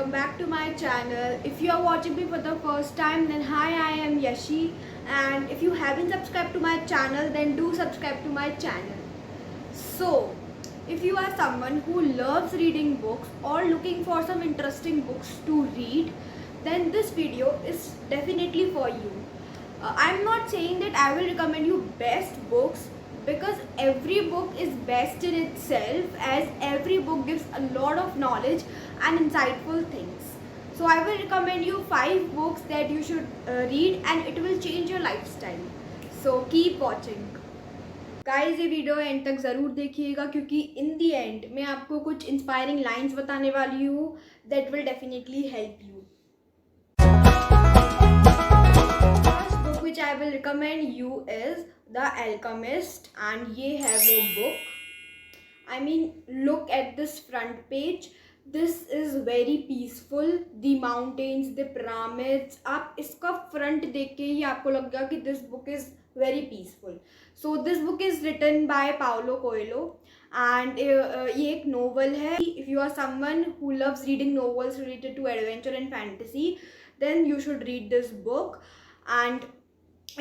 welcome back to my channel. If you are watching me for the first time, then hi, I am Yashi, and if you haven't subscribed to my channel, then do subscribe to my channel. So, if you are someone who loves reading books or looking for some interesting books to read, then this video is definitely for you. I'm not saying that I will recommend you best books, because every book is best in itself, as every book gives a lot of knowledge and insightful things. So I will recommend you 5 books that you should read, and it will change your lifestyle. So keep watching. Guys ये video and तक ज़रूर देखिएगा, क्योंकि इन दी and मैं आपको कुछ inspiring lines बताने वाली हूँ that will definitely help you. First book which I will recommend you is the alchemist, and ये है वो book. I mean, look at this front page. This is very peaceful. The mountains, the pyramids. आप इसका front देख के ही आपको लगेगा कि this book is very peaceful. So this book is written by Paulo Coelho, and ये एक novel है. If you are someone who loves reading novels related to adventure and fantasy, then you should read this book. And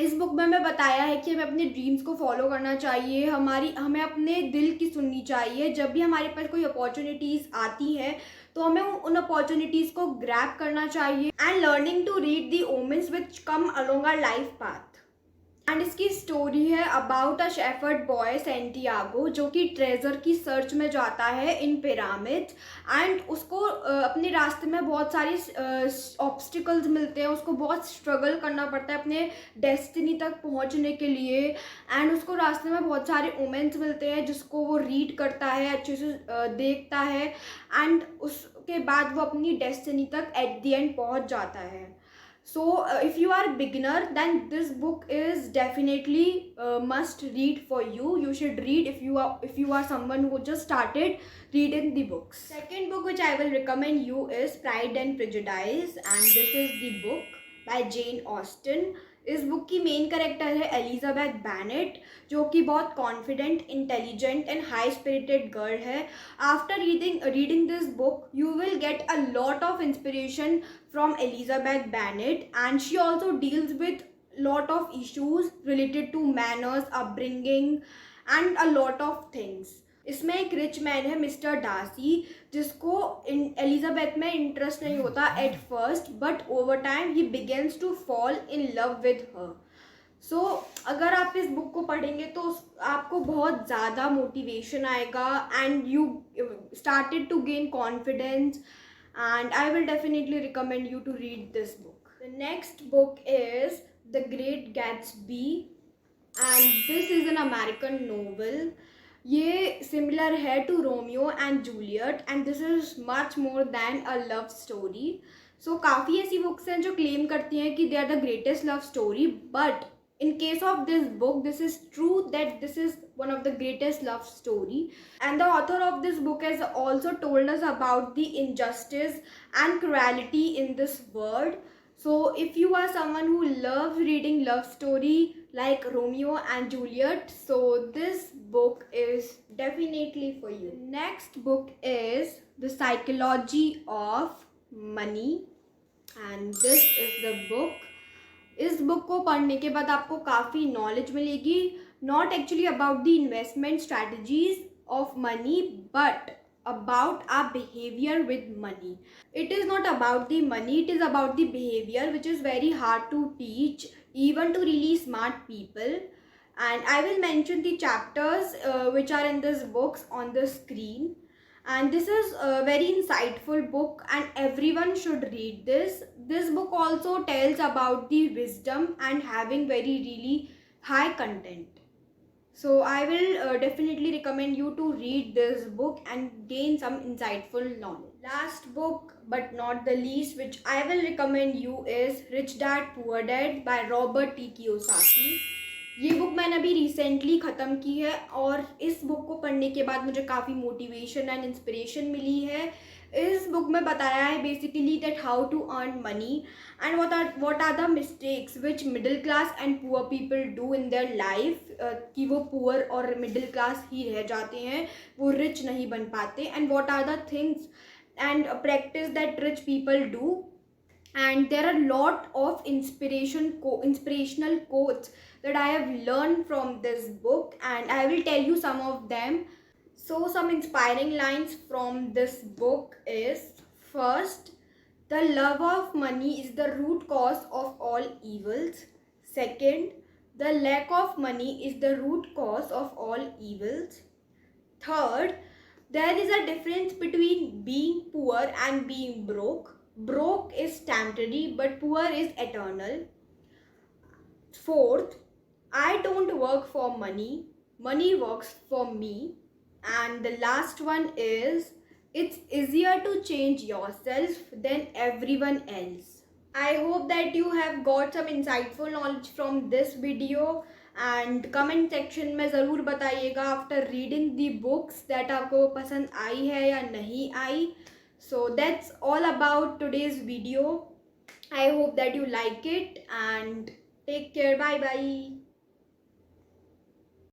इस book में हमें बताया है कि हमें अपने ड्रीम्स को फॉलो करना चाहिए, हमें अपने दिल की सुननी चाहिए. जब भी हमारे पास कोई अपॉर्चुनिटीज़ आती हैं तो हमें उन अपॉर्चुनिटीज़ को ग्रैब करना चाहिए. And learning to read the omens which come along our life path. And इसकी स्टोरी है about a shepherd boy Santiago, जो कि ट्रेजर की सर्च में जाता है इन पिरामिड्स. एंड उसको अपने रास्ते में बहुत सारे ऑब्स्टिकल्स मिलते हैं. उसको बहुत स्ट्रगल करना पड़ता है अपने डेस्टिनी तक पहुंचने के लिए. एंड उसको रास्ते में बहुत सारे ओमेंस मिलते हैं जिसको वो रीड करता है, अच्छे से देखता है, एंड उसके बाद वो अपनी डेस्टिनी तक एट द एंड पहुंच जाता है. So if you are a beginner, then this book is definitely must read for you. You should read if you are someone who just started reading the books. Second book which I will recommend you is Pride and Prejudice, and this is the book by Jane Austen. इस book की main character है Elizabeth Bennet, जो कि बहुत confident, intelligent and high spirited girl है. After reading this book you will get a lot of inspiration from Elizabeth Bennet, and she also deals with lot of issues related to manners, upbringing and a lot of things. इसमें एक rich man है Mr Darcy, जिसको Elizabeth में interest नहीं होता at first, but over time he begins to fall in love with her. So अगर आप इस बुक को पढ़ेंगे तो आपको बहुत ज़्यादा मोटिवेशन आएगा, and you started to gain confidence, and I will definitely recommend you to read this book. The next book is The Great Gatsby, and this is an American novel. ये similar है to Romeo and Juliet, and this is much more than a love story. So काफ़ी ऐसी books हैं जो claim करती हैं कि they are the greatest love story, but in case of this book, this is true that this is one of the greatest love story. And the author of this book has also told us about the injustice and cruelty in this world. So if you are someone who loves reading love story like Romeo and Juliet, so this book is definitely for you. The next book is The Psychology of Money, and this is the book. इस book को पढ़ने के बाद आपको काफ़ी knowledge मिलेगी, not actually about the investment strategies of money, but about our behavior with money. It is not about the money, it is about the behavior, which is very hard to teach even to really smart people. And I will mention the chapters which are in this books on the screen. And this is a very insightful book, and everyone should read this. This book also tells about the wisdom and having very really high content. So I will definitely recommend you to read this book and gain some insightful knowledge. Last book but not the least which I will recommend you is Rich Dad Poor Dad by Robert T. Kiyosaki. ये book मैंने अभी recently ख़त्म की है, और इस book को पढ़ने के बाद मुझे काफ़ी मोटिवेशन एंड इंस्पिरेशन मिली है. इस बुक में बताया है basically that how to earn money and what are the mistakes which middle class and poor people do in their life, कि वो पुअर और मिडिल क्लास ही रह जाते हैं, वो रिच नहीं बन पाते, and what are the things and a practice that rich people do. And there are a lot of inspirational quotes that I have learned from this book, and I will tell you some of them. So some inspiring lines from this book is: first, the love of money is the root cause of all evils. Second, the lack of money is the root cause of all evils. Third, there is a difference between being poor and being broke. Broke is temporary, but poor is eternal. Fourth, I don't work for money, money works for me. And the last one is: it's easier to change yourself than everyone else. I hope that you have got some insightful knowledge from this video, and comment section में ज़रूर बताइएगा after reading the books that आपको पसंद आई है या नहीं आई. So that's all about today's video. I hope that you like it, and take care. Bye bye.